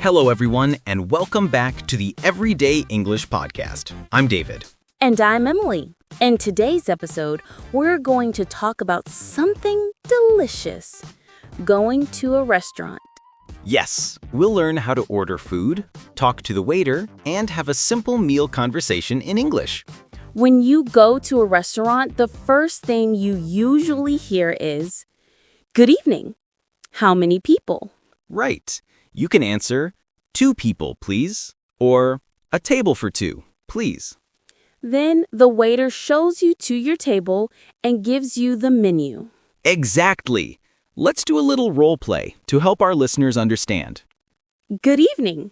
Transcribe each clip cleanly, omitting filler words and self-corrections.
Hello, everyone, and welcome back to the Everyday English Podcast. I'm David. And I'm Emily. In today's episode, we're going to talk about something delicious, going to a restaurant. Yes, we'll learn how to order food, talk to the waiter, and have a simple meal conversation in English. When you go to a restaurant, the first thing you usually hear is, "Good evening. How many people?" Right. You can answer, 2 people, please, or a table for 2, please. Then the waiter shows you to your table and gives you the menu. Exactly. Let's do a little role play to help our listeners understand. "Good evening.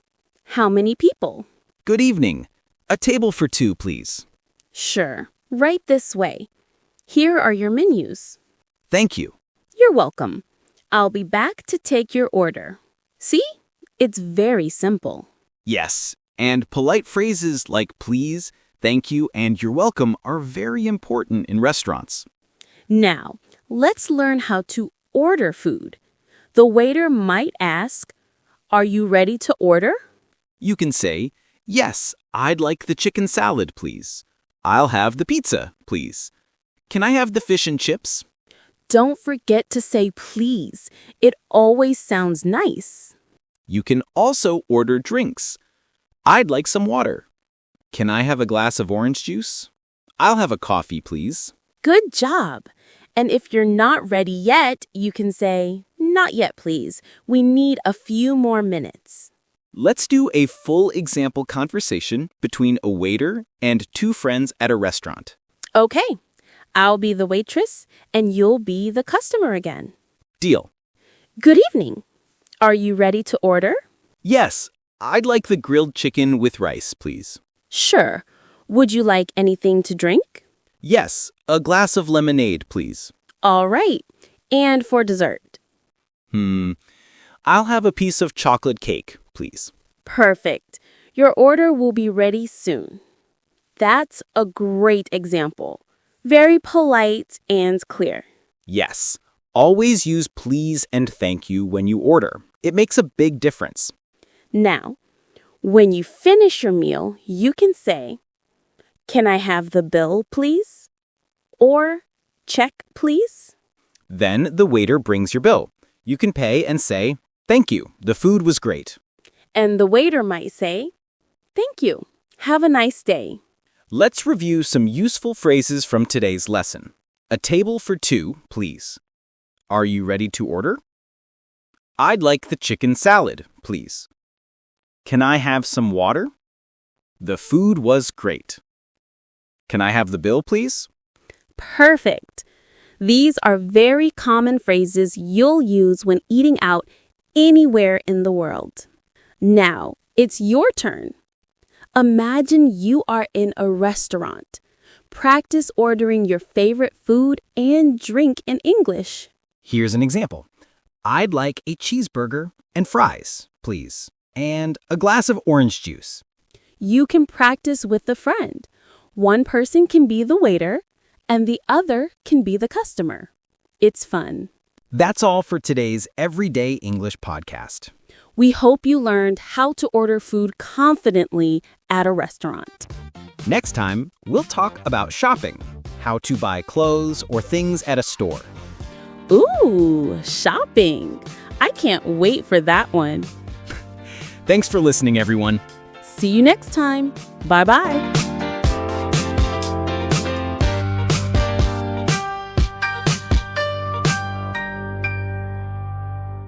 How many people?" Good evening. A table for 2, please. "Sure. Right this way. Here are your menus." Thank you. "You're welcome. I'll be back to take your order." See? It's very simple. Yes, and polite phrases like please, thank you, and you're welcome are very important in restaurants. Now, let's learn how to order food. The waiter might ask, "Are you ready to order?" You can say, yes, I'd like the chicken salad, please. I'll have the pizza, please. Can I have the fish and chips? Don't forget to say please. It always sounds nice. You can also order drinks. I'd like some water. Can I have a glass of orange juice? I'll have a coffee, please. Good job. And if you're not ready yet, you can say, "Not yet, please. We need a few more minutes." Let's do a full example conversation between a waiter and 2 friends at a restaurant. Okay. I'll be the waitress, and you'll be the customer again. Deal. "Good evening. Are you ready to order?" Yes, I'd like the grilled chicken with rice, please. "Sure. Would you like anything to drink?" Yes, a glass of lemonade, please. "All right. And for dessert?" I'll have a piece of chocolate cake, please. "Perfect. Your order will be ready soon." That's a great example. Very polite and clear. Yes, always use please and thank you when you order. It makes a big difference. Now, when you finish your meal, you can say, "Can I have the bill, please?" Or, "Check, please?" Then the waiter brings your bill. You can pay and say, thank you, the food was great. And the waiter might say, "Thank you. Have a nice day." Let's review some useful phrases from today's lesson. A table for 2, please. Are you ready to order? I'd like the chicken salad, please. Can I have some water? The food was great. Can I have the bill, please? Perfect. These are very common phrases you'll use when eating out anywhere in the world. Now, it's your turn. Imagine you are in a restaurant. Practice ordering your favorite food and drink in English. Here's an example. I'd like a cheeseburger and fries, please, and a glass of orange juice. You can practice with a friend. One person can be the waiter, and the other can be the customer. It's fun. That's all for today's Everyday English Podcast. We hope you learned how to order food confidently at a restaurant. Next time, we'll talk about shopping, how to buy clothes or things at a store. Ooh, shopping. I can't wait for that one. Thanks for listening, everyone. See you next time. Bye-bye.